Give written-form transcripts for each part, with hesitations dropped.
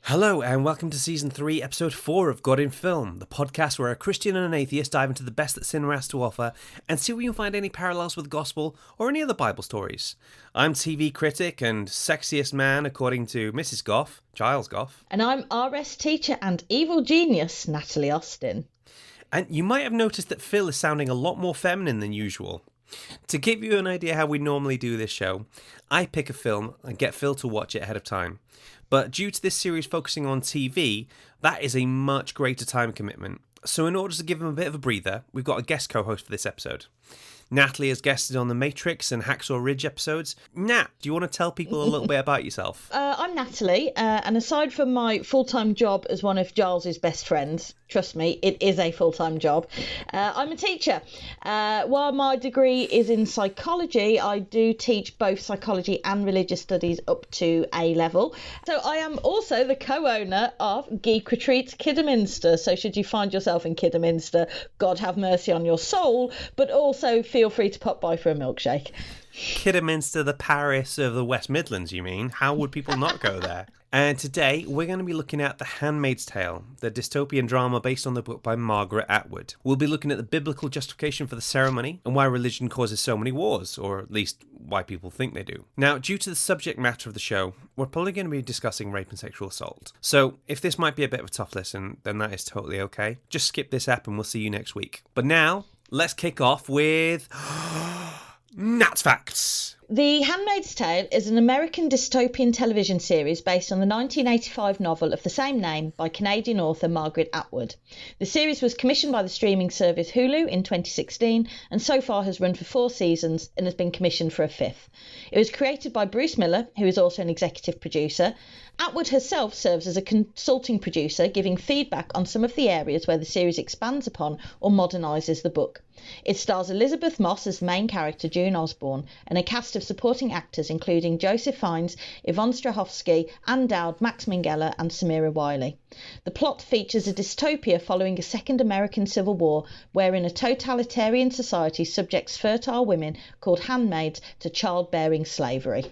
Hello and welcome to Season 3, Episode 4 of God in Film, the podcast where a Christian and an atheist dive into the best that cinema has to offer and see if we can find any parallels with the Gospel or any other Bible stories. I'm TV critic and sexiest man according to Mrs. Gough, Giles Gough. And I'm RS teacher and evil genius, Natalie Austin. And you might have noticed that Phil is sounding a lot more feminine than usual. To give you an idea how we normally do this show, I pick a film and get Phil to watch it ahead of time. But due to this series focusing on TV, that is a much greater time commitment. So in order to give him a bit of a breather, we've got a guest co-host for this episode. Natalie has guested on the Matrix and Hacksaw Ridge episodes. Nat, do you want to tell people a little bit about yourself? I'm Natalie, and aside from my full-time job as one of Giles's best friends, trust me, it is a full-time job, I'm a teacher. While my degree is in psychology, I do teach both psychology and religious studies up to A level. So I am also the co-owner of Geek Retreats Kidderminster. So should you find yourself in Kidderminster, God have mercy on your soul, but also feel free to pop by for a milkshake. Kidderminster, the Paris of the West Midlands, you mean? How would people not go there? And today, we're going to be looking at The Handmaid's Tale, the dystopian drama based on the book by Margaret Atwood. We'll be looking at the biblical justification for the ceremony and why religion causes so many wars, or at least why people think they do. Now, due to the subject matter of the show, we're probably going to be discussing rape and sexual assault. So, if this might be a bit of a tough listen, then that is totally okay. Just skip this app and we'll see you next week. But now, let's kick off with Nat's Facts. The Handmaid's Tale is an American dystopian television series based on the 1985 novel of the same name by Canadian author Margaret Atwood. The series was commissioned by the streaming service Hulu in 2016 and so far has run for 4 seasons and has been commissioned for a 5th. It was created by Bruce Miller, who is also an executive producer. Atwood herself serves as a consulting producer, giving feedback on some of the areas where the series expands upon or modernises the book. It stars Elizabeth Moss as the main character, June Osborne, and a cast of supporting actors including Joseph Fiennes, Yvonne Strahovski, Ann Dowd, Max Minghella and Samira Wiley. The plot features a dystopia following a second American Civil War wherein a totalitarian society subjects fertile women called handmaids to childbearing slavery.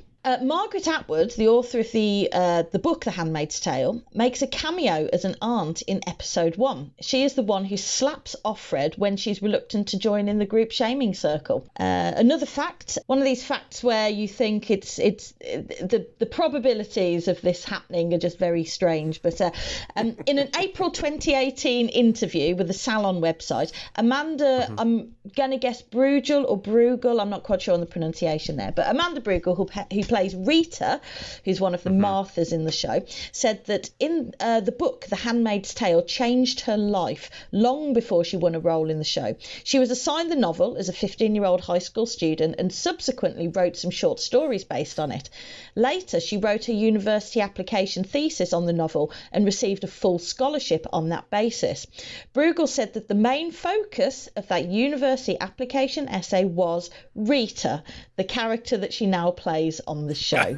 Margaret Atwood, the author of the book The Handmaid's Tale, makes a cameo as an aunt in episode 1. She is the one who slaps Offred when she's reluctant to join in the group shaming circle. Another fact, one of these facts where you think it's the probabilities of this happening are just very strange. But in an April 2018 interview with the Salon website, Amanda, I'm going to guess Bruegel or Bruegel, I'm not quite sure on the pronunciation there, but Amanda Bruegel, who plays Rita, who's one of the Marthas in the show, said that in the book The Handmaid's Tale changed her life long before she won a role in the show. She was assigned the novel as a 15-year-old high school student and subsequently wrote some short stories based on it. Later, she wrote a university application thesis on the novel and received a full scholarship on that basis. Bruegel said that the main focus of that university application essay was Rita, the character that she now plays on the show.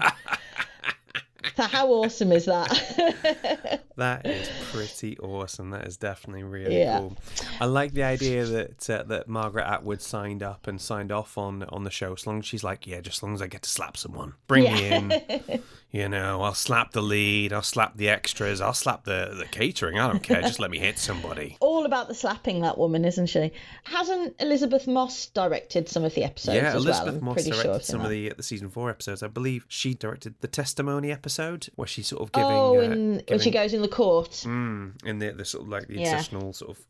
So how awesome is that? That is pretty awesome. That is definitely really cool. I like the idea that Margaret Atwood signed up and signed off on the show. As long as she's like, just as long as I get to slap someone, bring me in. I'll slap the lead, I'll slap the extras, I'll slap the catering. I don't care. Just let me hit somebody. All about the slapping, that woman, isn't she? Hasn't Elizabeth Moss directed some of the episodes as well? Yeah, Elizabeth Moss directed some of the season 4 episodes. I believe she directed the testimony episode where she's sort of giving... when she goes in the court. In the sort of like the international sort of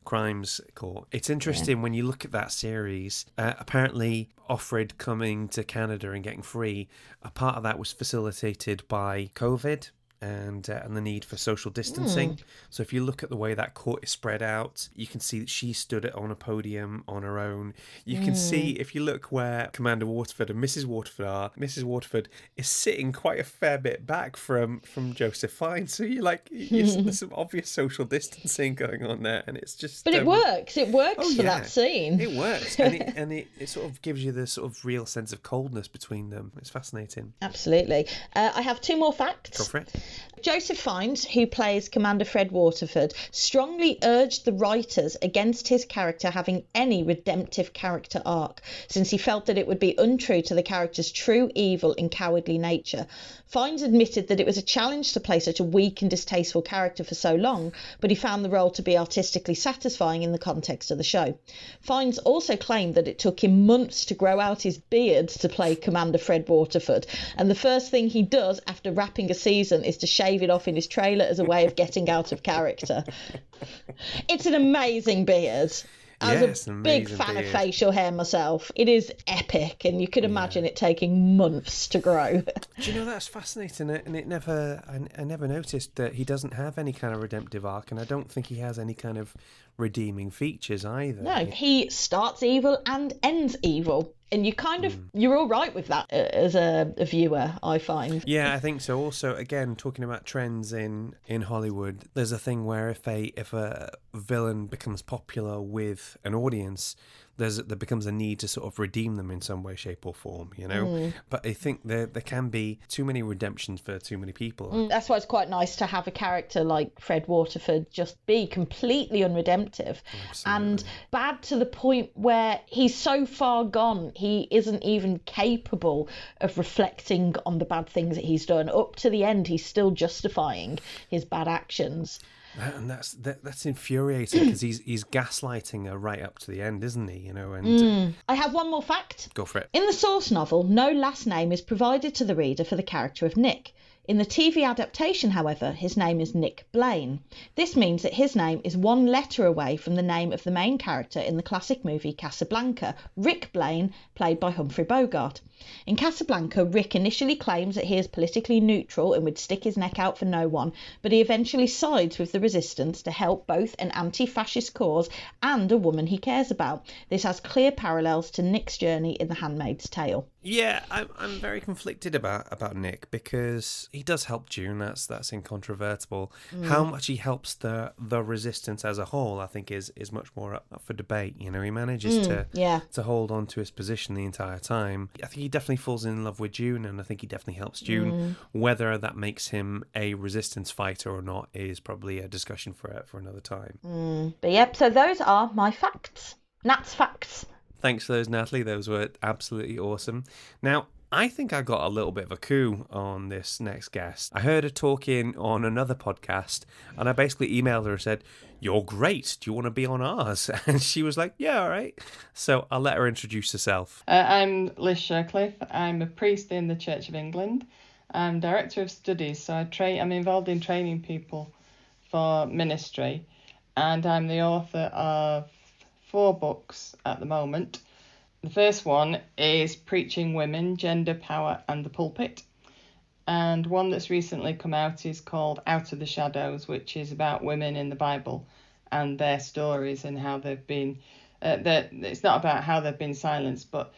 crimes court. It's interesting when you look at that series. Apparently, Offred coming to Canada and getting free, a part of that was facilitated by COVID and the need for social distancing. So if you look at the way that court is spread out, you can see that she stood on a podium on her own. You can see, if you look where Commander Waterford and Mrs. Waterford are, Mrs. Waterford is sitting quite a fair bit back from Joseph Fiennes. So you're like, there's some obvious social distancing going on there, and it's just... But it works. It works for that scene. It works. and it sort of gives you this sort of real sense of coldness between them. It's fascinating. Absolutely. I have 2 more facts. Go for it. Joseph Fiennes, who plays Commander Fred Waterford, strongly urged the writers against his character having any redemptive character arc, since he felt that it would be untrue to the character's true evil and cowardly nature. Fiennes admitted that it was a challenge to play such a weak and distasteful character for so long, but he found the role to be artistically satisfying in the context of the show. Fiennes also claimed that it took him months to grow out his beard to play Commander Fred Waterford, and the first thing he does after wrapping a season is to shave it off in his trailer as a way of getting out of character. It's an amazing beard. As a big fan of facial hair myself, it is epic, and you could imagine it taking months to grow. Do you know, that's fascinating, and I never noticed that he doesn't have any kind of redemptive arc, and I don't think he has any kind of redeeming features either. No, he starts evil and ends evil. And you kind of, you're all right with that as a viewer, I find. Yeah, I think so. Also, again, talking about trends in Hollywood, there's a thing where if a villain becomes popular with an audience, there becomes a need to sort of redeem them in some way, shape or form, you know? But I think there can be too many redemptions for too many people. That's why it's quite nice to have a character like Fred Waterford just be completely unredemptive. Absolutely. And bad to the point where he's so far gone, he isn't even capable of reflecting on the bad things that he's done. Up to the end, he's still justifying his bad actions. And that's infuriating, because he's gaslighting her right up to the end, isn't he? You know. And I have one more fact. Go for it. In the source novel, no last name is provided to the reader for the character of Nick. In the TV adaptation, however, his name is Nick Blaine. This means that his name is one letter away from the name of the main character in the classic movie Casablanca, Rick Blaine, played by Humphrey Bogart. In Casablanca, Rick initially claims that he is politically neutral and would stick his neck out for no one, but he eventually sides with the resistance to help both an anti-fascist cause and a woman he cares about. This has clear parallels to Nick's journey in The Handmaid's Tale. Yeah, I'm very conflicted about Nick, because he does help June. That's incontrovertible. How much he helps the resistance as a whole, I think, is much more up for debate. You know, he manages to hold on to his position the entire time. I think he definitely falls in love with June, and I think he definitely helps June. Whether that makes him a resistance fighter or not is probably a discussion for another time. But yep, so those are my facts. Nat's facts. Thanks for those, Natalie. Those were absolutely awesome. Now, I think I got a little bit of a coup on this next guest. I heard her talking on another podcast, and I basically emailed her and said, "You're great. Do you want to be on ours?" And she was like, "Yeah, all right." So I'll let her introduce herself. I'm Liz Shercliffe. I'm a priest in the Church of England. I'm Director of Studies, so I'm involved in training people for ministry, and I'm the author of 4 books at the moment. The first one is Preaching Women, Gender, Power and the Pulpit. And one that's recently come out is called Out of the Shadows, which is about women in the Bible and their stories and how they've been, it's not about how they've been silenced, but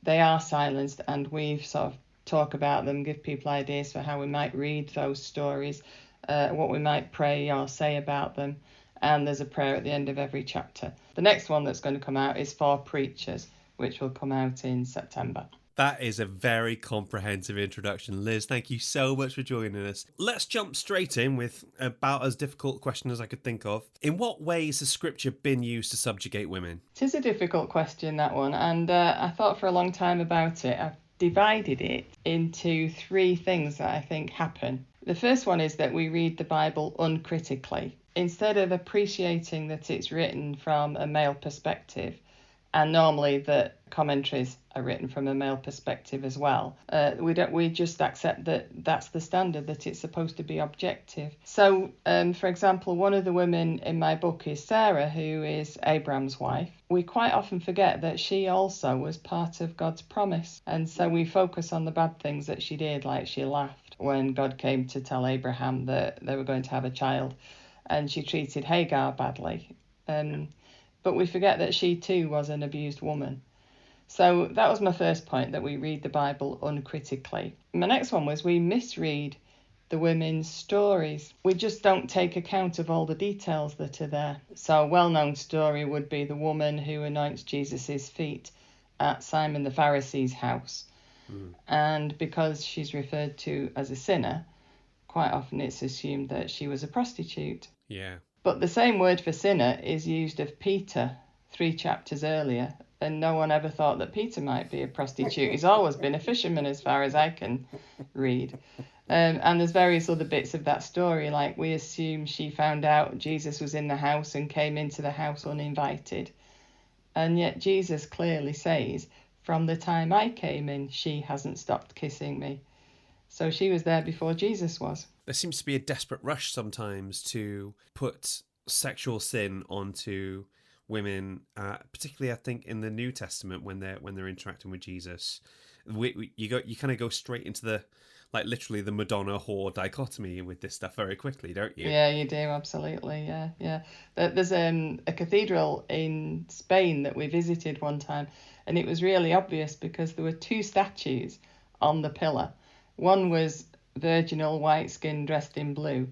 they are silenced, and we've sort of talk about them, give people ideas for how we might read those stories, what we might pray or say about them. And there's a prayer at the end of every chapter. The next one that's going to come out is For Preachers, which will come out in September. That is a very comprehensive introduction, Liz. Thank you so much for joining us. Let's jump straight in with about as difficult a question as I could think of. In what ways has Scripture been used to subjugate women? It is a difficult question, that one, and I thought for a long time about it. I've divided it into 3 things that I think happen. The first one is that we read the Bible uncritically. Instead of appreciating that it's written from a male perspective, and normally that commentaries are written from a male perspective as well, we just accept that that's the standard, that it's supposed to be objective. So, for example, one of the women in my book is Sarah, who is Abraham's wife. We quite often forget that she also was part of God's promise, and so we focus on the bad things that she did, like she laughed when God came to tell Abraham that they were going to have a child. And she treated Hagar badly. But we forget that she too was an abused woman. So that was my first point, that we read the Bible uncritically. My next one was we misread the women's stories. We just don't take account of all the details that are there. So a well-known story would be the woman who anoints Jesus' feet at Simon the Pharisee's house. And because she's referred to as a sinner quite often it's assumed that she was a prostitute. Yeah. But the same word for sinner is used of Peter 3 chapters earlier, and no one ever thought that Peter might be a prostitute. He's always been a fisherman as far as I can read. And there's various other bits of that story, like we assume she found out Jesus was in the house and came into the house uninvited. And yet Jesus clearly says, from the time I came in, she hasn't stopped kissing me. So she was there before Jesus was. There seems to be a desperate rush sometimes to put sexual sin onto women, particularly I think in the New Testament when they're interacting with Jesus. You kind of go straight into the, like, literally the Madonna whore dichotomy with this stuff very quickly, don't you? Yeah, you do, absolutely. Yeah. There's a cathedral in Spain that we visited one time, and it was really obvious because there were 2 statues on the pillar. One was virginal white skin dressed in blue,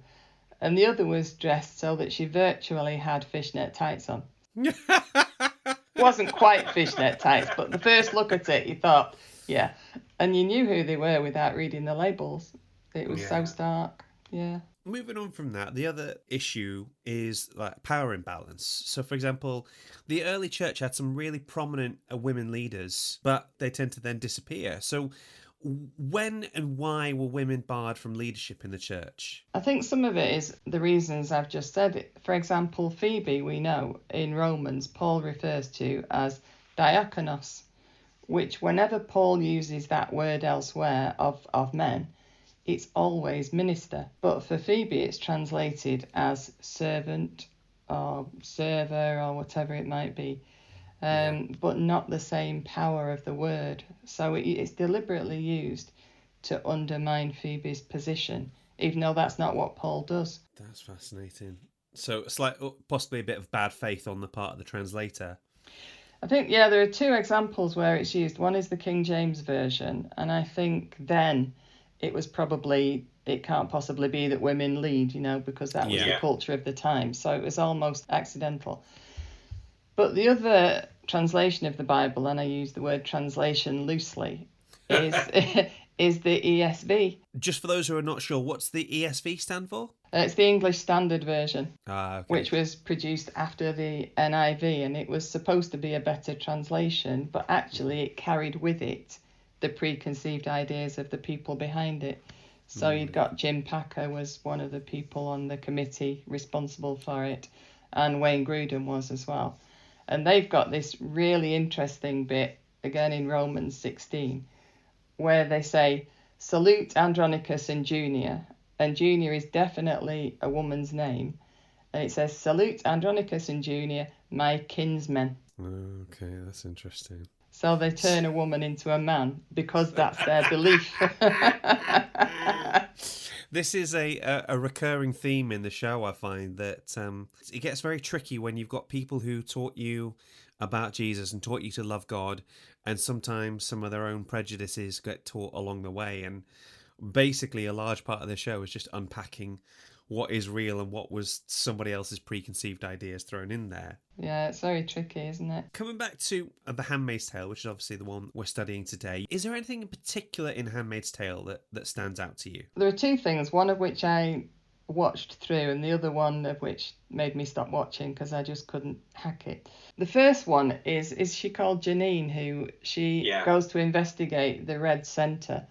and the other was dressed so that she virtually had fishnet tights on. Wasn't quite fishnet tights, but the first look at it, you thought, yeah. And you knew who they were without reading the labels. It was so stark, yeah. Moving on from that, the other issue is like power imbalance. So, for example, the early church had some really prominent women leaders, but they tend to then disappear. So when and why were women barred from leadership in the church? I think some of it is the reasons I've just said. For example, Phoebe, we know in Romans, Paul refers to as diakonos, which whenever Paul uses that word elsewhere of men, it's always minister. But for Phoebe, it's translated as servant or server or whatever it might be. But not the same power of the word. So it's deliberately used to undermine Phoebe's position, even though that's not what Paul does. That's fascinating. So it's like possibly a bit of bad faith on the part of the translator. I think, yeah, there are 2 examples where it's used. One is the King James Version, and I think then it was probably, it can't possibly be that women lead, because that was the culture of the time. So it was almost accidental. But the other translation of the Bible, and I use the word translation loosely, is is the ESV. Just for those who are not sure, what's the ESV stand for? It's the English Standard Version, okay. Which was produced after the NIV, and it was supposed to be a better translation, but actually it carried with it the preconceived ideas of the people behind it. So you'd got Jim Packer was one of the people on the committee responsible for it, and Wayne Grudem was as well. And they've got this really interesting bit, again in Romans 16, where they say, salute Andronicus and Junia. And Junia is definitely a woman's name. And it says, salute Andronicus and Junia, my kinsmen. Okay, that's interesting. So they turn a woman into a man because that's their belief. This is a recurring theme in the show, I find, that it gets very tricky when you've got people who taught you about Jesus and taught you to love God, and sometimes some of their own prejudices get taught along the way. And basically a large part of the show is just unpacking what is real and what was somebody else's preconceived ideas thrown in there. Yeah, it's very tricky, isn't it? Coming back to The Handmaid's Tale, which is obviously the one we're studying today, is there anything in particular in Handmaid's Tale that stands out to you? There are 2 things, one of which I watched through and the other one of which made me stop watching because I just couldn't hack it. The first one is she called Janine, who she goes to investigate the Red Centre.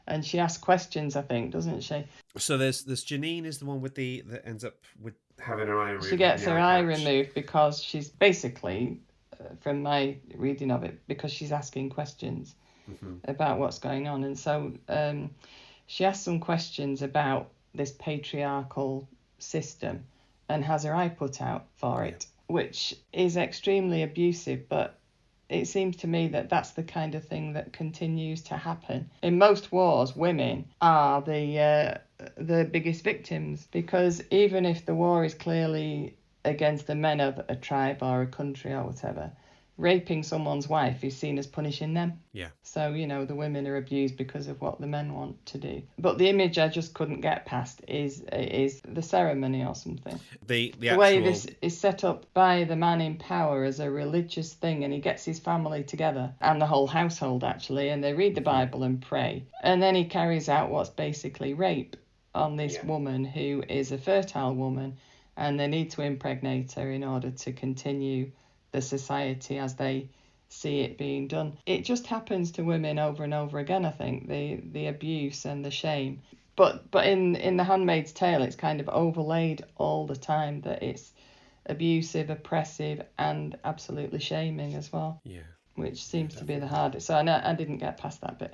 And she asks questions, I think, doesn't she? So there's Janine is the one with that ends up with having her eye removed. She gets her eye removed because she's basically, from my reading of it, because she's asking questions about what's going on. And so she asks some questions about this patriarchal system and has her eye put out for it, which is extremely abusive, but it seems to me that that's the kind of thing that continues to happen. In most wars, women are the biggest victims, because even if the war is clearly against the men of a tribe or a country or whatever, raping someone's wife is seen as punishing them. Yeah. So, the women are abused because of what the men want to do. But the image I just couldn't get past is the ceremony or something. The way this is set up by the man in power as a religious thing, and he gets his family together and the whole household actually, and they read the Bible and pray, and then he carries out what's basically rape. on this woman who is a fertile woman, and they need to impregnate her in order to continue the society as they see it being done. It just happens to women over and over again, I think, the abuse and the shame. But in The Handmaid's Tale, it's kind of overlaid all the time that it's abusive, oppressive, and absolutely shaming as well. Yeah. Which seems to be the hardest. So I didn't get past that bit.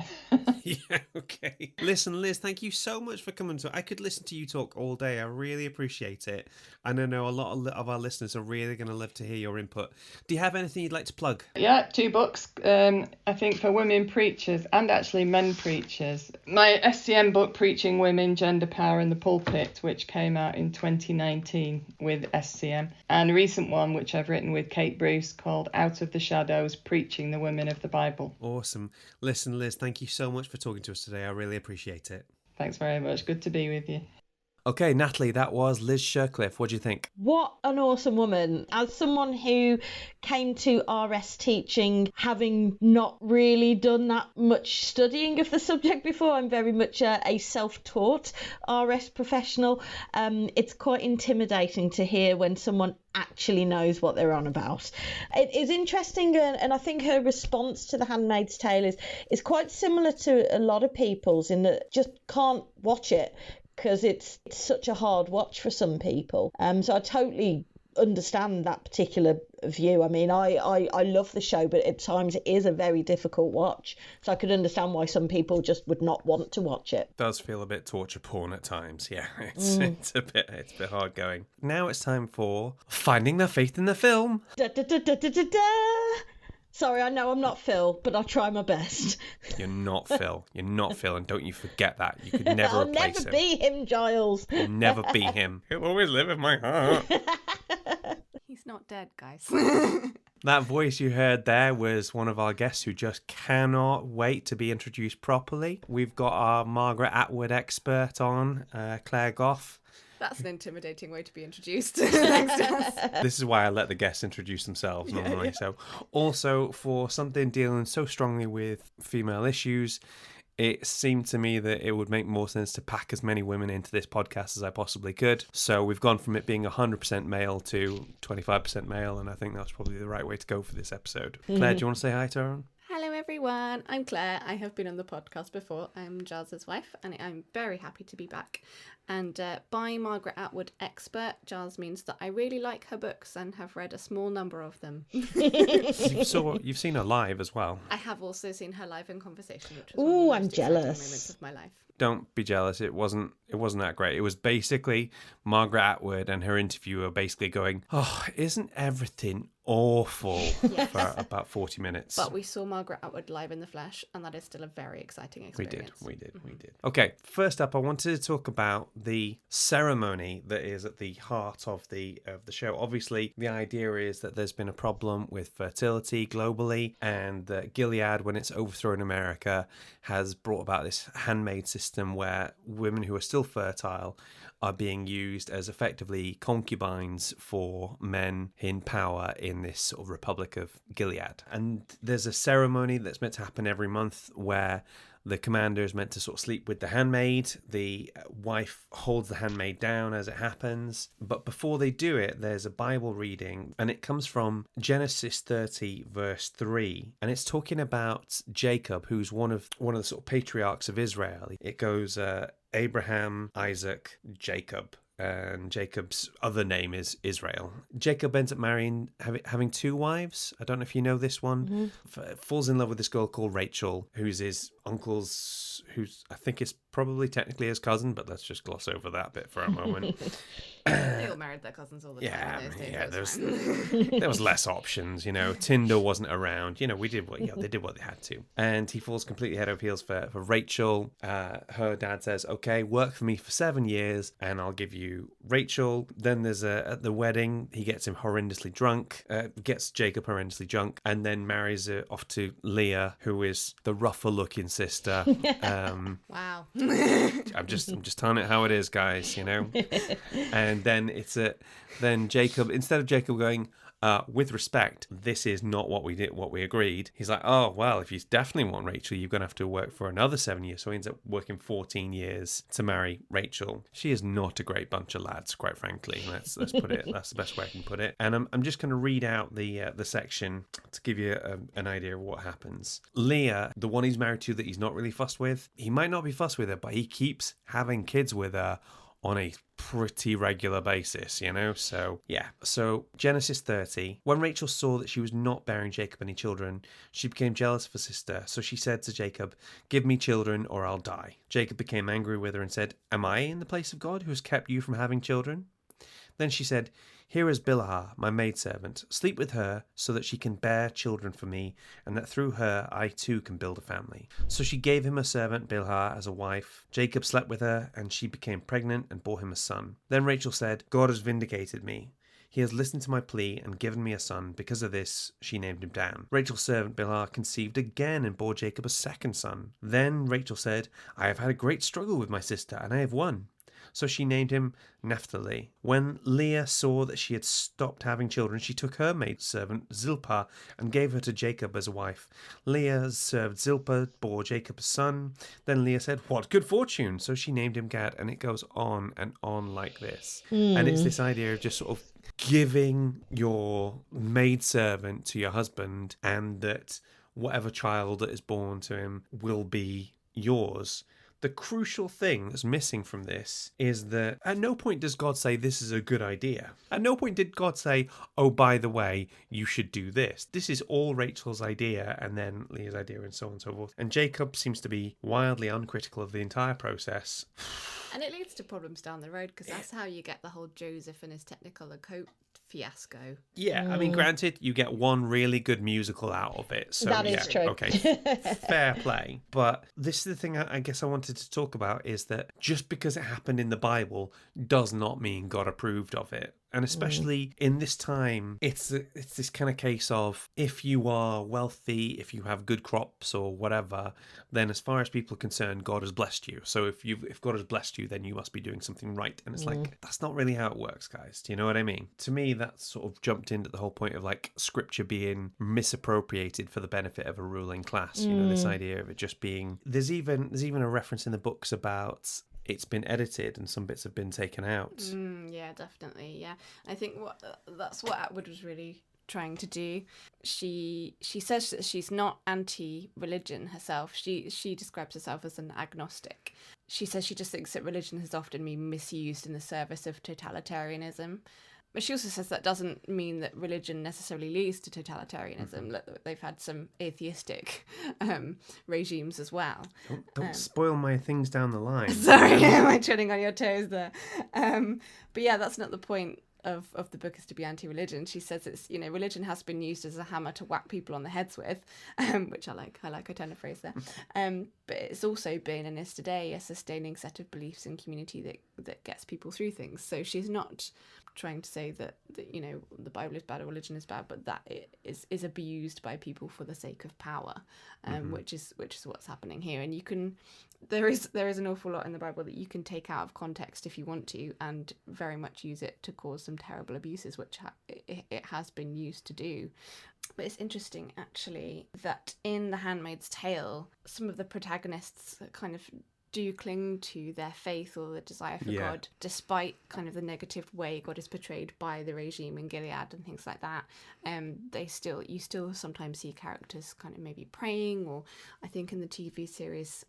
Yeah, okay. Listen, Liz, thank you so much for coming to. I could listen to you talk all day. I really appreciate it. And I know a lot of our listeners are really going to love to hear your input. Do you have anything you'd like to plug? Yeah, 2 books. I think for women preachers and actually men preachers. My SCM book, Preaching Women, Gender Power in the Pulpit, which came out in 2019 with SCM. And a recent one, which I've written with Kate Bruce, called Out of the Shadows, Preaching the Women of the Bible. Awesome. Listen, Liz, thank you so much for talking to us today. I really appreciate it. Thanks very much. Good to be with you. Okay, Natalie, that was Liz Shercliffe. What do you think? What an awesome woman. As someone who came to RS teaching having not really done that much studying of the subject before, I'm very much a self-taught RS professional. It's quite intimidating to hear when someone actually knows what they're on about. It is interesting, and I think her response to The Handmaid's Tale is quite similar to a lot of people's, in that just can't watch it because it's such a hard watch for some people. So I totally understand that particular view. I mean, I love the show, but at times it is a very difficult watch. So I could understand why some people just would not want to watch it. It does feel a bit torture porn at times. Yeah, it's a bit hard going. Now it's time for Finding the Faith in the Film. Da, da, da, da, da, da, da. Sorry, I know I'm not Phil, but I'll try my best. You're not Phil. You're not Phil, and don't you forget that. You could never replace him. I'll never be him, Giles. You'll never be him. He'll always live in my heart. He's not dead, guys. That voice you heard there was one of our guests who just cannot wait to be introduced properly. We've got our Margaret Atwood expert on, Claire Gough. That's an intimidating way to be introduced. This is why I let the guests introduce themselves normally. Yeah. So, also for something dealing so strongly with female issues, it seemed to me that it would make more sense to pack as many women into this podcast as I possibly could. So we've gone from it being 100% male to 25% male, and I think that's probably the right way to go for this episode. Claire, do you want to say hi to her? Hello everyone, I'm Claire. I have been on the podcast before. I'm Giles' wife, and I'm very happy to be back. And by Margaret Atwood expert, Giles means that I really like her books and have read a small number of them. You've seen her live as well. I have also seen her live in conversation, which was one of the most exciting moments of my life. Don't be jealous. It wasn't that great. It was basically Margaret Atwood and her interviewer basically going, "Oh, isn't everything awful?" Yes. For about 40 minutes. But we saw Margaret Atwood live in the flesh, and that is still a very exciting experience. We did. Okay, first up, I wanted to talk about the ceremony that is at the heart of the show. Obviously, the idea is that there's been a problem with fertility globally, and that Gilead, when it's overthrown America, has brought about this handmaid system where women who are still fertile are being used as effectively concubines for men in power in this sort of Republic of Gilead. And there's a ceremony that's meant to happen every month where the commander is meant to sort of sleep with the handmaid. The wife holds the handmaid down as it happens. But before they do it, there's a Bible reading, and it comes from Genesis 30, verse 3. And it's talking about Jacob, who's one of the sort of patriarchs of Israel. It goes Abraham, Isaac, Jacob. And Jacob's other name is Israel. Jacob ends up having 2 wives. I don't know if you know this one. Mm-hmm. Falls in love with this girl called Rachel, who's his uncle's, who's I think is probably technically his cousin, but let's just gloss over that bit for a moment. They all married their cousins all the time. There was less options, Tinder wasn't around. They did what they had to. And he falls completely head over heels for Rachel. Her dad says, "Okay, work for me for 7 years and I'll give you Rachel." Then there's at the wedding, he gets him horrendously drunk, gets Jacob horrendously drunk, and then marries her off to Leah, who is the rougher looking sister. Wow. I'm just telling it how it is, guys, And then then Jacob, instead of Jacob going, with respect, this is not what we agreed. He's like, oh, well, if you definitely want Rachel, you're going to have to work for another 7 years. So he ends up working 14 years to marry Rachel. She is not a great bunch of lads, quite frankly. Let's put it. That's the best way I can put it. And I'm just going to read out the section to give you an idea of what happens. Leah, the one he's married to that he's not really fussed with, he might not be fussed with her, but he keeps having kids with her on a pretty regular basis, you know? So, yeah. So, Genesis 30. When Rachel saw that she was not bearing Jacob any children, she became jealous of her sister. So she said to Jacob, "Give me children or I'll die." Jacob became angry with her and said, "Am I in the place of God who has kept you from having children?" Then she said, "Here is Bilhah, my maidservant. Sleep with her so that she can bear children for me, and that through her I too can build a family." So she gave him a servant, Bilhah, as a wife. Jacob slept with her, and she became pregnant and bore him a son. Then Rachel said, "God has vindicated me. He has listened to my plea and given me a son. Because of this, she named him Dan." Rachel's servant Bilhah conceived again and bore Jacob a second son. Then Rachel said, "I have had a great struggle with my sister, and I have won." So she named him Naphtali. When Leah saw that she had stopped having children, she took her maidservant Zilpah and gave her to Jacob as a wife. Leah served Zilpah, bore Jacob a son. Then Leah said, "What good fortune!" So she named him Gad, and it goes on and on like this. And it's this idea of just sort of giving your maidservant to your husband, and that whatever child that is born to him will be yours. The crucial thing that's missing from this is that at no point does God say this is a good idea. At no point did God say, "Oh, by the way, you should do this." This is all Rachel's idea and then Leah's idea and so on and so forth. And Jacob seems to be wildly uncritical of the entire process. And it leads to problems down the road, because that's how you get the whole Joseph and his Technicolor coat fiasco. Yeah, I mean, granted, you get one really good musical out of it. So That is true. Okay, fair play. But this is the thing I guess I wanted to talk about, is that just because it happened in the Bible does not mean God approved of it. And especially in this time, it's this kind of case of, if you are wealthy, if you have good crops or whatever, then as far as people are concerned, God has blessed you. So if God has blessed you, then you must be doing something right. And it's like, that's not really how it works, guys. Do you know what I mean? To me, that sort of jumped into the whole point of like scripture being misappropriated for the benefit of a ruling class. You know, this idea of it just being, there's even a reference in the books about it's been edited and some bits have been taken out. Yeah, definitely. Yeah, I think that's what Atwood was really trying to do. She says that she's not anti-religion herself. She describes herself as an agnostic. She says she just thinks that religion has often been misused in the service of totalitarianism. But she also says that doesn't mean that religion necessarily leads to totalitarianism. They've had some atheistic regimes as well. Don't spoil my things down the line. Sorry, am I treading on your toes there? But yeah, that's not the point of the book, is to be anti-religion. She says it's, you know, religion has been used as a hammer to whack people on the heads with, which I like a turn of phrase there. But it's also been, and is today, a sustaining set of beliefs and community that gets people through things. So she's not trying to say that you know, the Bible is bad or religion is bad, but that it is abused by people for the sake of power, which is what's happening here. And you can, there is an awful lot in the Bible that you can take out of context if you want to, and very much use it to cause some terrible abuses, which it has been used to do. But it's interesting, actually, that in The Handmaid's Tale, some of the protagonists kind of do cling to their faith or the desire for God, despite kind of the negative way God is portrayed by the regime in Gilead and things like that. You still sometimes see characters kind of maybe praying, or I think in the TV series,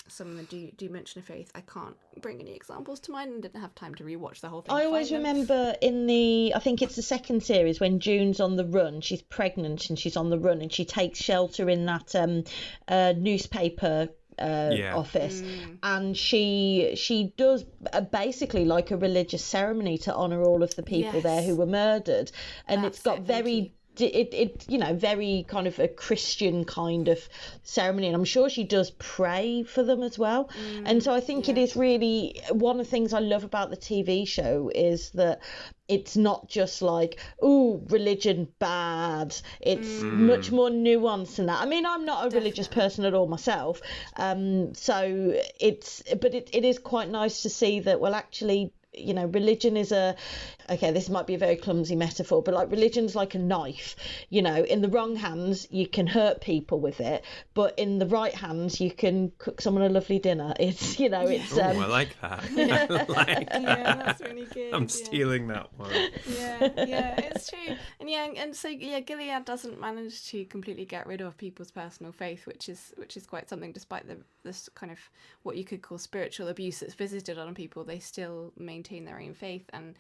some of them do mention a faith. I can't bring any examples to mind and didn't have time to rewatch the whole thing. I always remember I think it's the second series, when June's on the run, she's pregnant and she's on the run, and she takes shelter in that newspaper office, and she does basically like a religious ceremony to honour all of the people there who were murdered, and it's got very very kind of a Christian kind of ceremony, and I'm sure she does pray for them as well. And so I think it is really one of the things I love about the TV show, is that it's not just like, oh, religion bad. It's much more nuanced than that. I mean, I'm not a religious person at all myself, so it is quite nice to see that, well, actually, religion is this might be a very clumsy metaphor, but like religion's like a knife. In the wrong hands you can hurt people with it, but in the right hands you can cook someone a lovely dinner. It's I like that. I like that. Yeah, that's really good. I'm stealing that one. Yeah, it's true. And so Gilead doesn't manage to completely get rid of people's personal faith, which is quite something. Despite this kind of what you could call spiritual abuse that's visited on people, they still maintain their own faith. And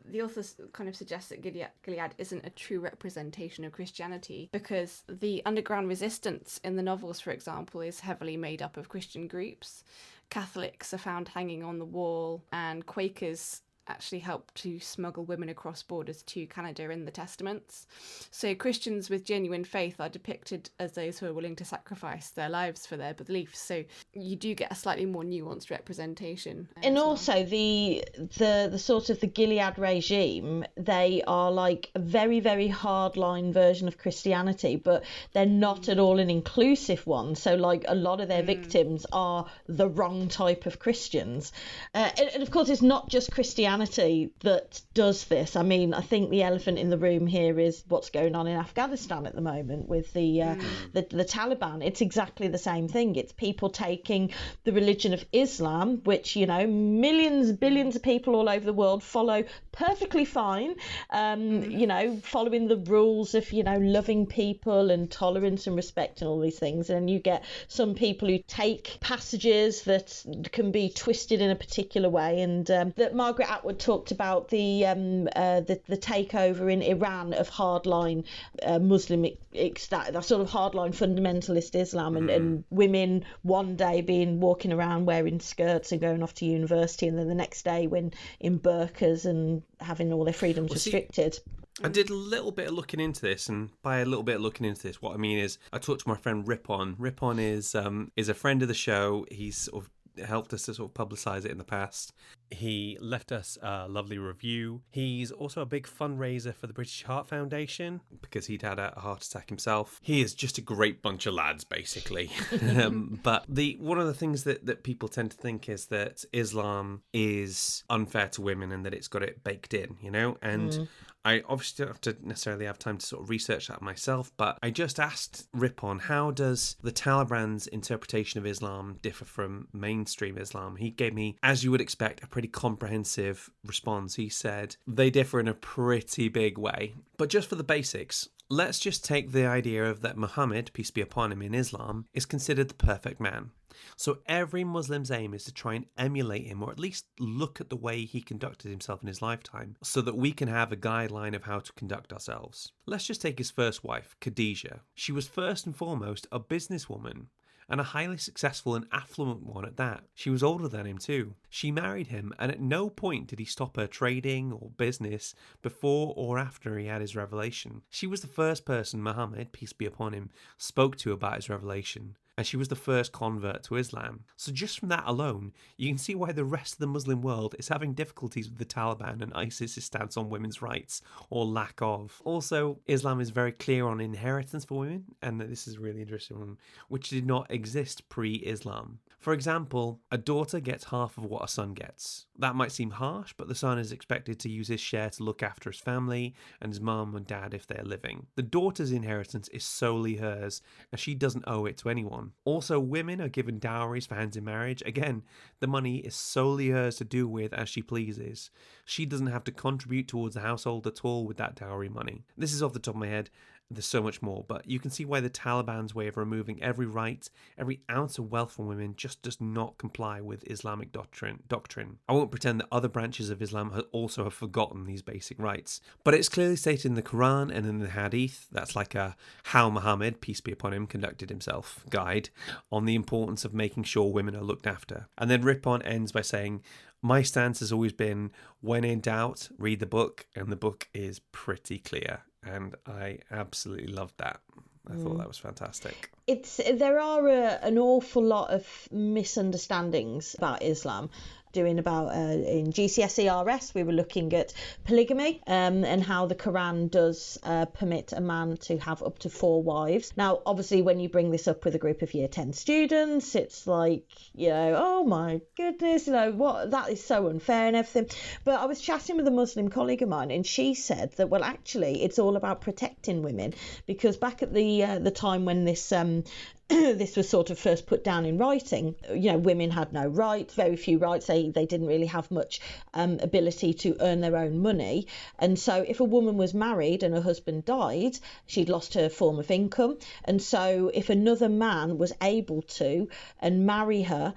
the author kind of suggests that Gilead isn't a true representation of Christianity, because the underground resistance in the novels, for example, is heavily made up of Christian groups. Catholics are found hanging on the wall, and Quakers actually helped to smuggle women across borders to Canada in the Testaments. So Christians with genuine faith are depicted as those who are willing to sacrifice their lives for their beliefs. So you do get a slightly more nuanced representation. And also the sort of the Gilead regime, they are like a very, very hardline version of Christianity, but they're not at all an inclusive one. So like a lot of their victims are the wrong type of Christians. And of course, it's not just Christianity that does this. I mean, I think the elephant in the room here is what's going on in Afghanistan at the moment with the Taliban. It's exactly the same thing. It's people taking the religion of Islam, which millions, billions of people all over the world follow perfectly fine, following the rules of loving people and tolerance and respect and all these things. And you get some people who take passages that can be twisted in a particular way, and that Margaret Atwood talked about the takeover in Iran of hardline Muslim, that sort of hardline fundamentalist Islam, and women one day walking around wearing skirts and going off to university, and then the next day when in burqas and having all their freedoms restricted. I did a little bit of looking into this, and by a little bit of looking into this, what I mean is I talked to my friend Ripon. Ripon is a friend of the show. He's sort of helped us to sort of publicise it in the past. He left us a lovely review. He's also a big fundraiser for the British Heart Foundation because he'd had a heart attack himself. He is just a great bunch of lads, basically. But one of the things that people tend to think is that Islam is unfair to women and that it's got it baked in, and I obviously don't have to necessarily have time to sort of research that myself, but I just asked Ripon, how does the Taliban's interpretation of Islam differ from mainstream Islam? He gave me, as you would expect, a pretty comprehensive response. He said they differ in a pretty big way. But just for the basics, let's just take the idea of that Muhammad, peace be upon him, in Islam, is considered the perfect man. So every Muslim's aim is to try and emulate him, or at least look at the way he conducted himself in his lifetime, so that we can have a guideline of how to conduct ourselves. Let's just take his first wife, Khadijah. She was first and foremost a businesswoman, and a highly successful and affluent one at that. She was older than him too. She married him, and at no point did he stop her trading or business before or after he had his revelation. She was the first person Muhammad, peace be upon him, spoke to about his revelation, and she was the first convert to Islam. So just from that alone, you can see why the rest of the Muslim world is having difficulties with the Taliban and ISIS's stance on women's rights, or lack of. Also, Islam is very clear on inheritance for women, and this is a really interesting one, which did not exist pre-Islam. For example, a daughter gets half of what a son gets. That might seem harsh, but the son is expected to use his share to look after his family and his mum and dad if they're living. The daughter's inheritance is solely hers, and she doesn't owe it to anyone. Also, women are given dowries for hands in marriage. Again, the money is solely hers to do with as she pleases. She doesn't have to contribute towards the household at all with that dowry money. This is off the top of my head. There's so much more, but you can see why the Taliban's way of removing every right, every ounce of wealth from women just does not comply with Islamic doctrine. I won't pretend that other branches of Islam also have forgotten these basic rights, but it's clearly stated in the Quran and in the Hadith, that's like a how Muhammad, peace be upon him, conducted himself guide on the importance of making sure women are looked after. And then Ripon ends by saying, my stance has always been, when in doubt, read the book, and the book is pretty clear. And I absolutely loved that. I thought that was fantastic. There are an awful lot of misunderstandings about Islam. doing about in GCSE-RS, we were looking at polygamy and how the Quran does permit a man to have up to 4 wives. Now, obviously, when you bring this up with a group of Year 10 students, it's like, oh my goodness, what, that is so unfair and everything. But I was chatting with a Muslim colleague of mine, and she said that, well, actually, it's all about protecting women, because back at the time when this this was sort of first put down in writing, women had no rights, very few rights. They didn't really have much ability to earn their own money. And so if a woman was married and her husband died, she'd lost her form of income. And so if another man was able to and marry her,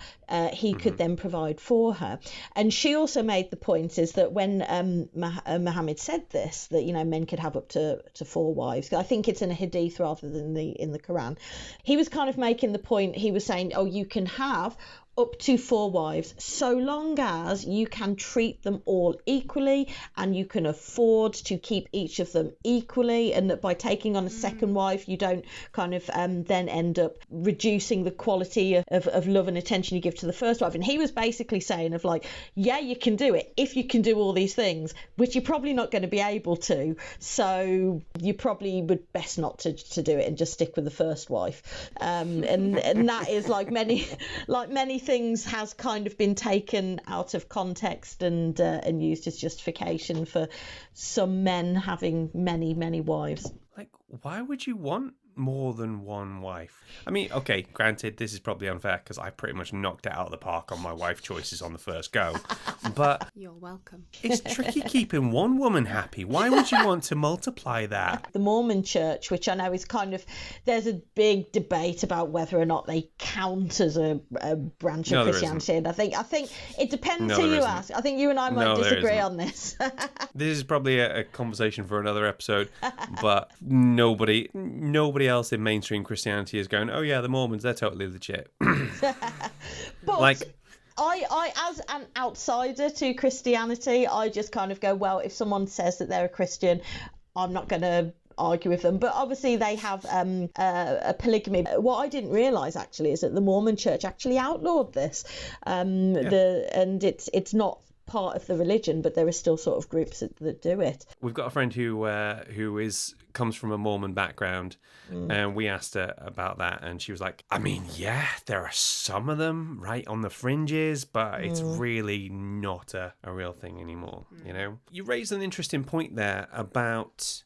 he could then provide for her. And she also made the point is that when Muhammad said this, that, men could have up to 4 wives. I think it's in a hadith rather than in the Quran. He was kind of making the point, he was saying, you can have up to 4 wives so long as you can treat them all equally and you can afford to keep each of them equally, and that by taking on a second wife you don't kind of then end up reducing the quality of love and attention you give to the first wife. And he was basically saying of like, yeah, you can do it if you can do all these things, which you're probably not going to be able to, so you probably would best not to do it and just stick with the first wife. And that is like many things has kind of been taken out of context and used as justification for some men having many wives. Like, why would you want more than one wife? I mean, okay, granted, this is probably unfair because I pretty much knocked it out of the park on my wife choices on the first go, but you're welcome. It's tricky keeping one woman happy. Why would you want to multiply that? The Mormon Church, which I know is kind of, there's a big debate about whether or not they count as a branch of Christianity. And I think it depends who you ask. I think you and I might disagree on this. This is probably a conversation for another episode, but nobody else in mainstream Christianity is going, oh yeah, the Mormons, they're totally legit. But like, I as an outsider to Christianity, I just kind of go, well, if someone says that they're a Christian, I'm not going to argue with them. But obviously they have a polygamy. What I didn't realise actually is that the Mormon Church actually outlawed this, and it's not part of the religion, but there are still sort of groups that do it. We've got a friend who comes from a Mormon background, and we asked her about that, and she was like, I mean, yeah, there are some of them right on the fringes, but it's really not a real thing anymore. You raised an interesting point there about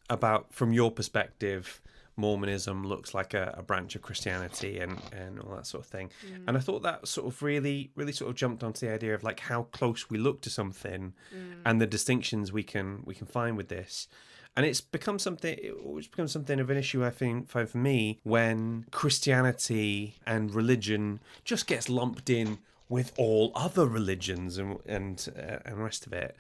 from your perspective, Mormonism looks like a branch of Christianity and all that sort of thing. And I thought that sort of really sort of jumped onto the idea of like how close we look to something and the distinctions we can find with this. And it always becomes something of an issue, I find for me, when Christianity and religion just gets lumped in with all other religions and the rest of it.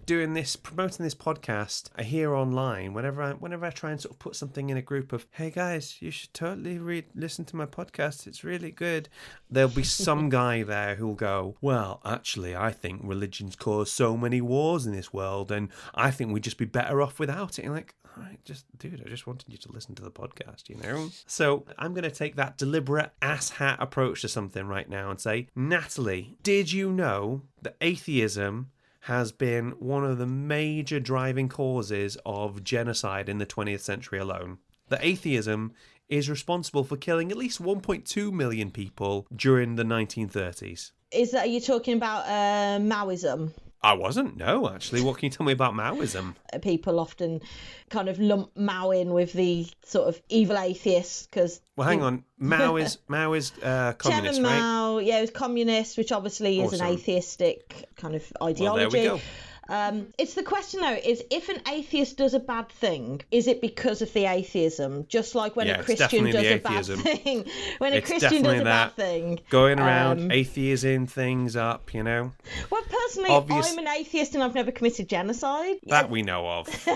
Promoting this podcast, I hear online, whenever I try and sort of put something in a group of, hey guys, you should totally listen to my podcast, it's really good. There'll be some guy there who'll go, well, actually, I think religion's caused so many wars in this world, and I think we'd just be better off without it. And like, all right, I just wanted you to listen to the podcast, So I'm going to take that deliberate asshat approach to something right now and say, Natalie, did you know that atheism has been one of the major driving causes of genocide in the 20th century alone? That atheism is responsible for killing at least 1.2 million people during the 1930s. Are you talking about Maoism? I wasn't. No, actually. What can you tell me about Maoism? People often kind of lump Mao in with the sort of evil atheists because... Well, hang on. Mao is communist, Chairman Mao, right? Yeah, he was communist, which obviously is an atheistic kind of ideology. Well, there we go. It's the question though, is if an atheist does a bad thing, is it because of the atheism? Just like when a Christian does a bad thing. When a Christian does a bad thing. Going around atheism things up, Well, personally, I'm an atheist and I've never committed genocide. That we know of.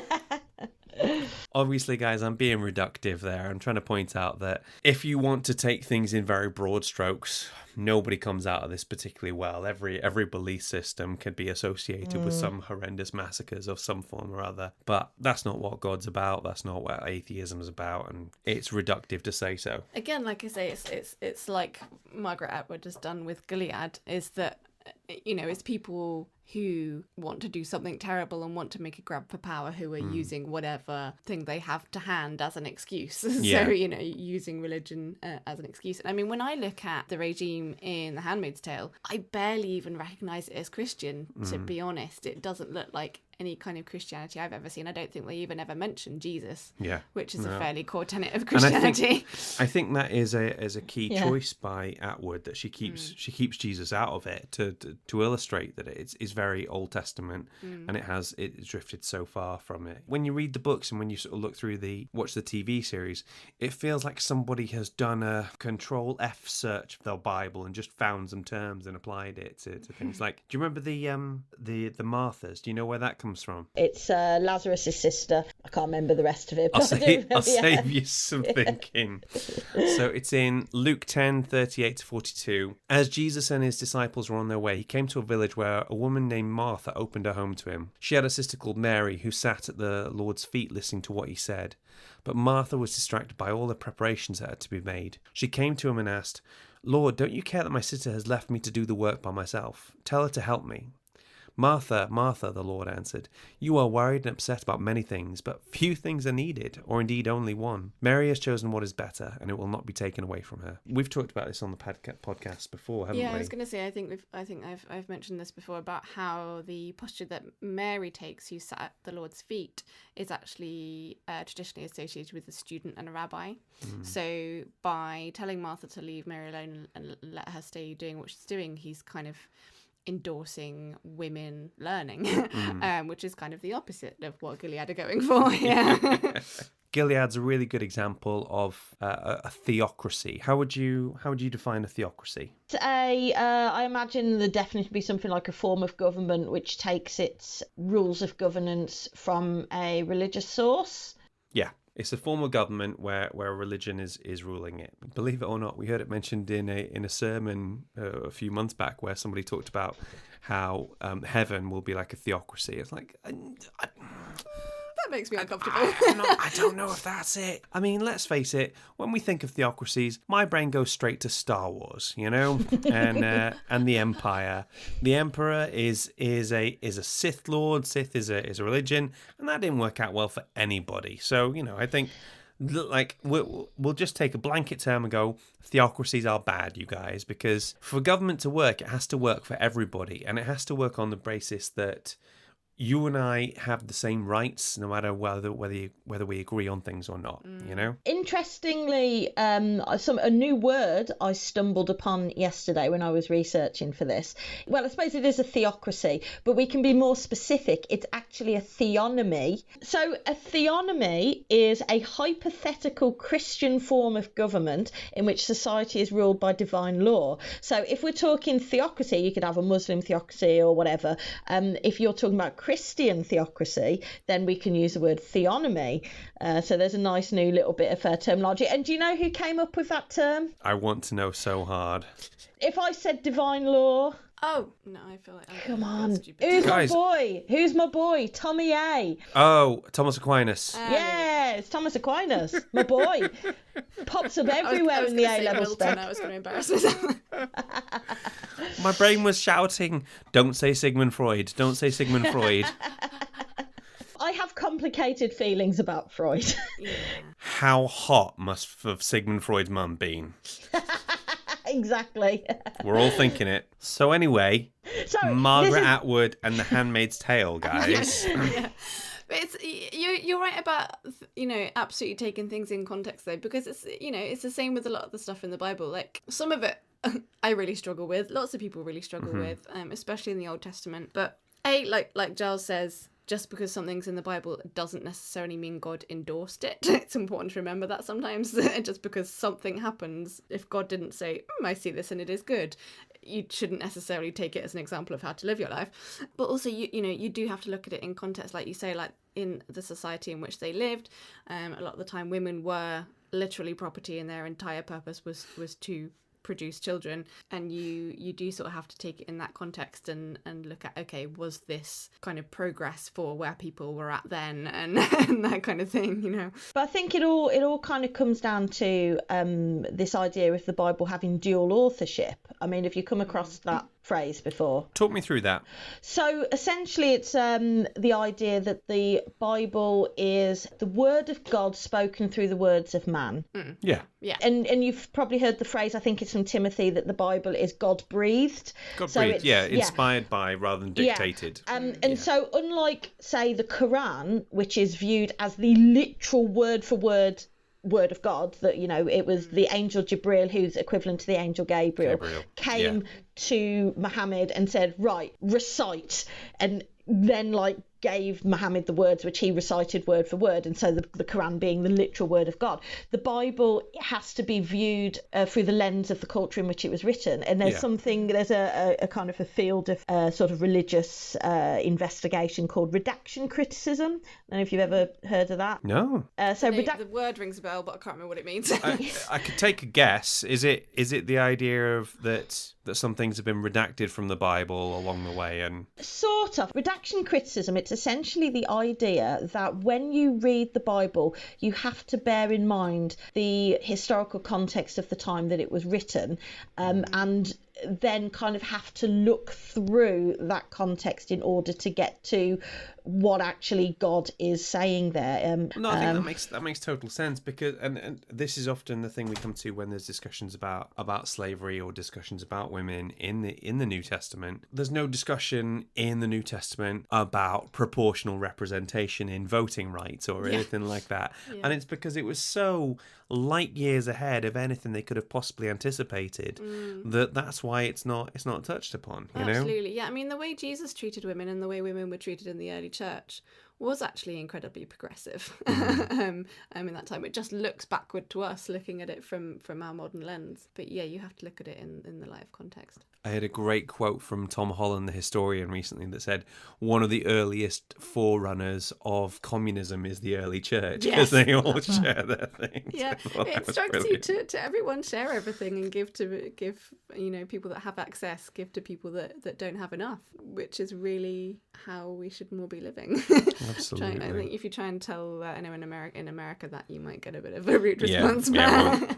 Obviously, guys, I'm being reductive there. I'm trying to point out that if you want to take things in very broad strokes, nobody comes out of this particularly well. Every belief system could be associated with some horrendous massacres of some form or other. But that's not what God's about. That's not what atheism's about, and it's reductive to say so. Again, like I say, it's like Margaret Atwood has done with Gilead, is that it's people who want to do something terrible and want to make a grab for power, who are using whatever thing they have to hand as an excuse. Yeah. So, using religion as an excuse. I mean, when I look at the regime in The Handmaid's Tale, I barely even recognise it as Christian, to be honest. It doesn't look like any kind of Christianity I've ever seen. I don't think they even ever mention Jesus, which is a fairly core tenet of Christianity. I think that is a key choice by Atwood, that she keeps Jesus out of it to illustrate that it's very Old Testament, and it's drifted so far from it. When you read the books and when you sort of watch the TV series, it feels like somebody has done a Control F search of their Bible and just found some terms and applied it to things. Like, do you remember the Marthas? Do you know where that comes from? It's Lazarus' sister. I can't remember the rest of it. I'll save you some thinking. So it's in Luke 10:38-42. As Jesus and his disciples were on their way, he came to a village where a woman named Martha opened her home to him. She had a sister called Mary who sat at the Lord's feet listening to what he said. But Martha was distracted by all the preparations that had to be made. She came to him and asked, "Lord, don't you care that my sister has left me to do the work by myself? Tell her to help me." "Martha, Martha," the Lord answered, "you are worried and upset about many things, but few things are needed, or indeed only one. Mary has chosen what is better, and it will not be taken away from her." We've talked about this on the podcast before, haven't we? Yeah, I was going to say, I think I've mentioned this before about how the posture that Mary takes, who sat at the Lord's feet, is actually traditionally associated with a student and a rabbi. So by telling Martha to leave Mary alone and let her stay doing what she's doing, he's kind of endorsing women learning, which is kind of the opposite of what Gilead are going for. Yeah. Gilead's a really good example of a theocracy. How would you define a theocracy? I imagine the definition would be something like a form of government which takes its rules of governance from a religious source. Yeah. It's a form of government where religion is ruling it. Believe it or not, we heard it mentioned in a sermon a few months back where somebody talked about how heaven will be like a theocracy. It's like... That makes me uncomfortable. I don't know if that's it. I mean, let's face it. When we think of theocracies, my brain goes straight to Star Wars, and the Empire. The Emperor is a Sith Lord. Sith is a religion, and that didn't work out well for anybody. So I think like we'll just take a blanket term and go, theocracies are bad, you guys, because for government to work, it has to work for everybody, and it has to work on the basis that you and I have the same rights, no matter whether we agree on things or not. Interestingly, a new word I stumbled upon yesterday when I was researching for this. Well, I suppose it is a theocracy, but we can be more specific. It's actually a theonomy. So a theonomy is a hypothetical Christian form of government in which society is ruled by divine law. So if we're talking theocracy, you could have a Muslim theocracy or whatever. If you're talking about Christian theocracy, then we can use the word theonomy. So there's a nice new little bit of terminology. And do you know who came up with that term? I want to know so hard. If I said divine law... Oh, no, I feel like... Come on. Who's my boy? Who's my boy? Tommy A. Oh, Thomas Aquinas. Yeah, it's Thomas Aquinas. My boy. Pops up everywhere in the A-level spec. I was going to embarrass myself. My brain was shouting, don't say Sigmund Freud. Don't say Sigmund Freud. I have complicated feelings about Freud. Yeah. How hot must have Sigmund Freud's mum been? Exactly. We're all thinking it. So anyway, Margaret Atwood and The Handmaid's Tale, guys. Yeah. But you're right about absolutely taking things in context though, because it's the same with a lot of the stuff in the Bible. Like some of it I really struggle with. Lots of people really struggle with, especially in the Old Testament. But like Giles says, just because something's in the Bible doesn't necessarily mean God endorsed it. It's important to remember that sometimes. Just because something happens, if God didn't say, I see this and it is good, you shouldn't necessarily take it as an example of how to live your life. But also, you do have to look at it in context, like you say, like in the society in which they lived. A lot of the time, women were literally property, and their entire purpose was to produce children, and you do sort of have to take it in that context and look at, okay, was this kind of progress for where people were at then, and that kind of thing, But I think it all kind of comes down to this idea of the Bible having dual authorship. I mean, if you come across that phrase before? Talk me through that. So essentially it's the idea that the Bible is the word of God spoken through the words of man. Yeah. And you've probably heard the phrase, I think it's from Timothy, that the Bible is God-breathed. God-breathed, inspired by rather than dictated. And so unlike, say, the Quran, which is viewed as the literal word-for-word word of God, that, you know, it was the angel Jibril, who's equivalent to the angel Gabriel. Came to Muhammad and said, right, recite, and then like gave Muhammad the words which he recited word for word, and so the Quran being the literal word of God. The Bible has to be viewed through the lens of the culture in which it was written, and there's there's a kind of a field of sort of religious investigation called redaction criticism. I don't know if you've ever heard of that. No. The word rings a bell, but I can't remember what it means. I could take a guess. Is it the idea of that some things have been redacted from the Bible along the way? And sort of. Redaction criticism, it's essentially the idea that when you read the Bible, you have to bear in mind the historical context of the time that it was written, and then kind of have to look through that context in order to get to what actually God is saying there. No, I think that makes total sense, because and this is often the thing we come to when there's discussions about slavery or discussions about women in the New Testament. There's no discussion in the New Testament about proportional representation in voting rights or anything like that. And it's because it was so light years ahead of anything they could have possibly anticipated that's why it's not touched upon, you know? Absolutely. Yeah, I mean, the way Jesus treated women and the way women were treated in the early church was actually incredibly progressive. In that time, it just looks backward to us looking at it from our modern lens. But yeah, you have to look at it in the light of context. I had a great quote from Tom Holland, the historian, recently that said one of the earliest forerunners of communism is the early church, because they all share their things. Yeah, it instructs you to everyone share everything and give people that have access, give to people that don't have enough, which is really how we should more be living. Absolutely. I think if you try and tell anyone in America that, you might get a bit of a rude response.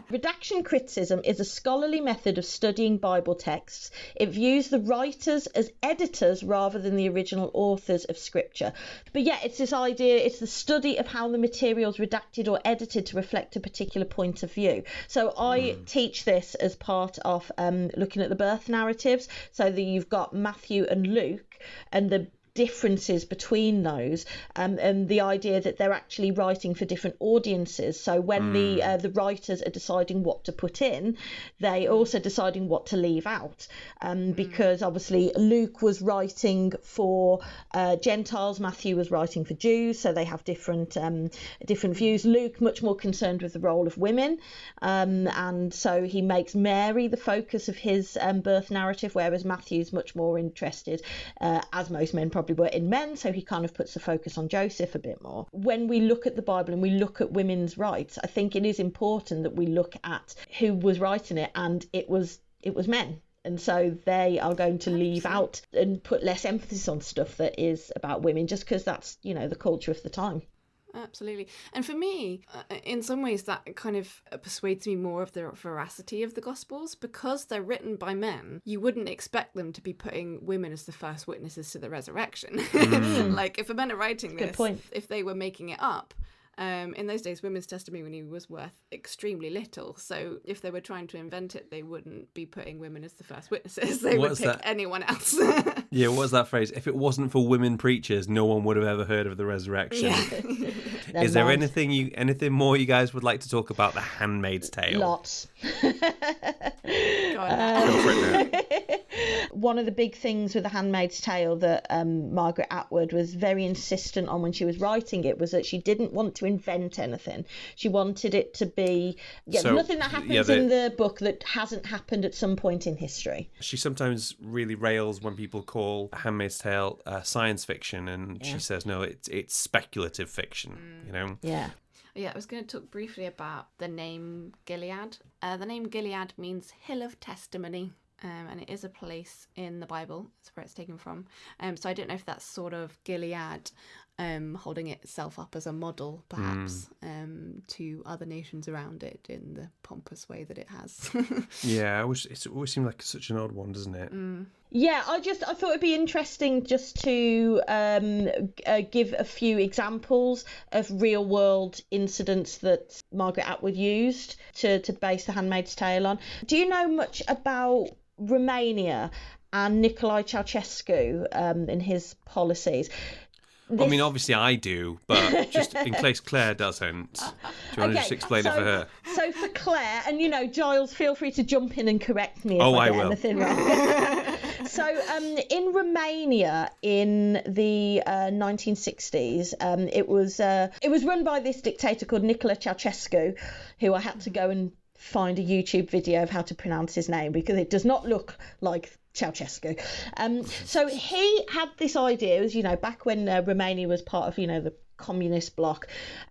Redaction criticism is a scholarly method of studying Bible texts. It views the writers as editors rather than the original authors of Scripture. But yeah, it's this idea, it's the study of how the material is redacted or edited to reflect a particular point of view. So I teach this as part of looking at the birth narratives, so that you've got Matthew and Luke and the differences between those, and the idea that they're actually writing for different audiences. So when the writers are deciding what to put in, they also deciding what to leave out, because obviously Luke was writing for Gentiles, Matthew was writing for Jews, so they have different views. Luke much more concerned with the role of women, and so he makes Mary the focus of his birth narrative, whereas Matthew's much more interested, as most men probably were, in men, so he kind of puts the focus on Joseph a bit more. When we look at the Bible and we look at women's rights, I think it is important that we look at who was writing it, and it was men. And so they are going to leave out and put less emphasis on stuff that is about women, just because that's, the culture of the time. Absolutely. And for me, in some ways, that kind of persuades me more of the veracity of the Gospels, because they're written by men. You wouldn't expect them to be putting women as the first witnesses to the resurrection. Like, if a men are writing this, if they were making it up, in those days, women's testimony was worth extremely little. So if they were trying to invent it, they wouldn't be putting women as the first witnesses. They would pick anyone else. Yeah, what was that phrase? If it wasn't for women preachers, no one would have ever heard of the resurrection. Yeah. Is there anything more you guys would like to talk about The Handmaid's Tale? Lots. Go for it now. One of the big things with The Handmaid's Tale that Margaret Atwood was very insistent on when she was writing it was that she didn't want to invent anything. She wanted it to be nothing that happens in the book that hasn't happened at some point in history. She sometimes really rails when people call Handmaid's Tale science fiction, and she says no, it's speculative fiction. Yeah, I was going to talk briefly about the name Gilead. The name Gilead means Hill of Testimony. And it is a place in the Bible. That's where it's taken from. So I don't know if that's sort of Gilead holding itself up as a model, perhaps, to other nations around it in the pompous way that it has. Yeah, it always seemed like such an odd one, doesn't it? Yeah, I thought it'd be interesting just to give a few examples of real world incidents that Margaret Atwood used to base The Handmaid's Tale on. Do you know much about Romania and Nicolae Ceausescu and his policies? I mean, obviously I do, but just in case Claire doesn't, do you want to just explain it for her? So for Claire, and Giles, feel free to jump in and correct me if I get will. anything wrong. So in Romania in the 1960s, it was run by this dictator called Nicolae Ceausescu, who I had to go and find a YouTube video of how to pronounce his name because it does not look like Ceausescu. So he had this idea, as back when Romania was part of the communist bloc.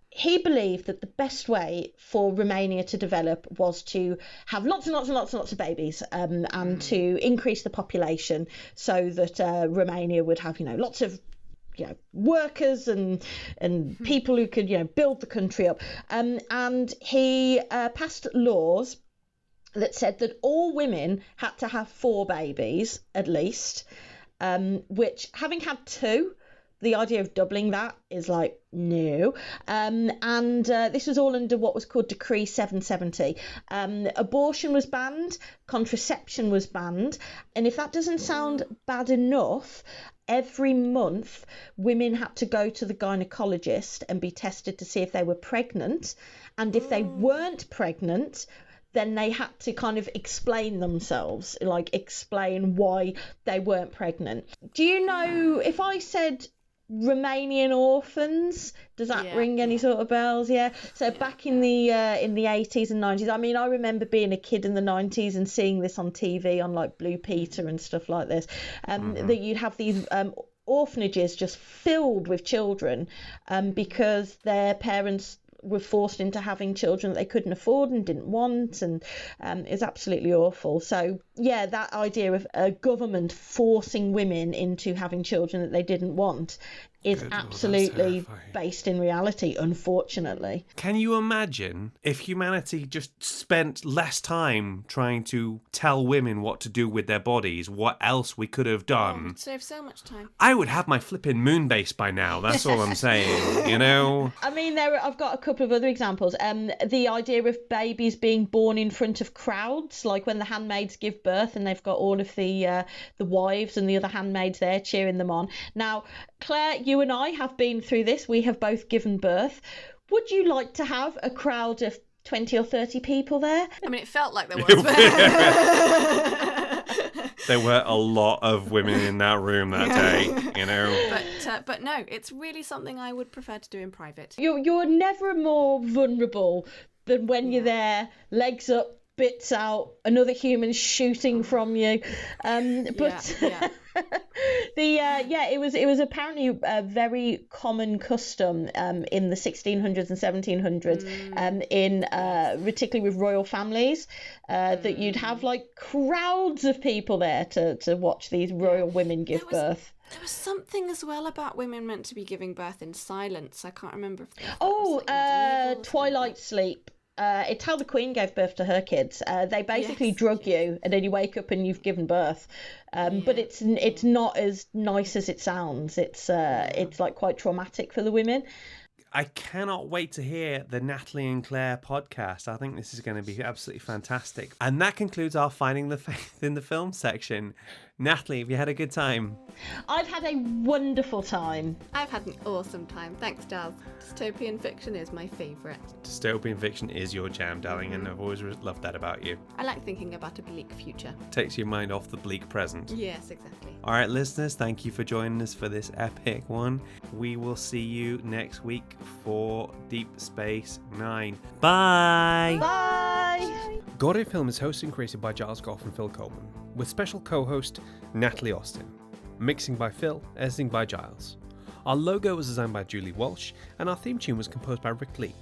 He believed that the best way for Romania to develop was to have lots and lots and lots and lots of babies, and to increase the population so that Romania would have lots of workers and people who could build the country up. And he passed laws that said that all women had to have 4 babies at least, which, having had 2, the idea of doubling that is like, no. And this was all under what was called Decree 770. Abortion was banned, contraception was banned, and if that doesn't sound bad enough, every month women had to go to the gynecologist and be tested to see if they were pregnant, and if they weren't pregnant, then they had to kind of explain themselves, like explain why they weren't pregnant. Do you know, if I said Romanian orphans, does that ring any sort of bells? So back in the 80s and 90s, I mean, I remember being a kid in the 90s and seeing this on TV on like Blue Peter and stuff like this, that you'd have these orphanages just filled with children because their parents were forced into having children that they couldn't afford and didn't want, and is absolutely awful. So that idea of a government forcing women into having children that they didn't want is absolutely based in reality, unfortunately. Can you imagine if humanity just spent less time trying to tell women what to do with their bodies, what else we could have done? It'd save so much time. I would have my flipping moon base by now, that's all I'm saying, I mean, I've got a couple of other examples. The idea of babies being born in front of crowds, like when the handmaids give birth and they've got all of the wives and the other handmaids there cheering them on. Now, Claire, you and I have been through this. We have both given birth. Would you like to have a crowd of 20 or 30 people there? I mean, it felt like there was. There were a lot of women in that room that day, But no, it's really something I would prefer to do in private. You're never more vulnerable than when you're there, legs up, bits out, another human shooting from you. It was apparently a very common custom in the 1600s and 1700s, particularly with royal families, that you'd have like crowds of people there to watch these royal women give birth. There was something as well about women meant to be giving birth in silence. I can't remember if Twilight sleep. It's how the Queen gave birth to her kids. They basically drug you, and then you wake up and you've given birth. But it's not as nice as it sounds. It's like quite traumatic for the women. I cannot wait to hear the Natalie and Claire podcast. I think this is going to be absolutely fantastic. And that concludes our Finding the Faith in the Film section. Natalie, have you had a good time? I've had a wonderful time. I've had an awesome time. Thanks, Giles. Dystopian fiction is my favourite. Dystopian fiction is your jam, darling, and I've always loved that about you. I like thinking about a bleak future. Takes your mind off the bleak present. Yes, exactly. All right, listeners, thank you for joining us for this epic one. We will see you next week for Deep Space Nine. Bye! Bye! God in Film is hosted and created by Giles, Gough and Phil Coleman, with special co-host Natalie Austin. Mixing by Phil, editing by Giles. Our logo was designed by Julie Walsh, and our theme tune was composed by Rick Lee.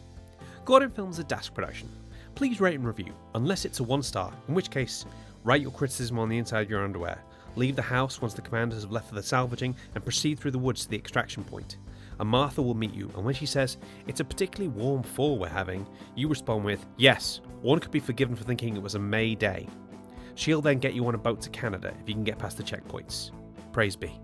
God in Film is a Dash production. Please rate and review, unless it's a 1-star, in which case, write your criticism on the inside of your underwear. Leave the house once the commanders have left for the salvaging and proceed through the woods to the extraction point. And Martha will meet you, and when she says, "It's a particularly warm fall we're having," you respond with, "Yes, one could be forgiven for thinking it was a May day." She'll then get you on a boat to Canada if you can get past the checkpoints. Praise be.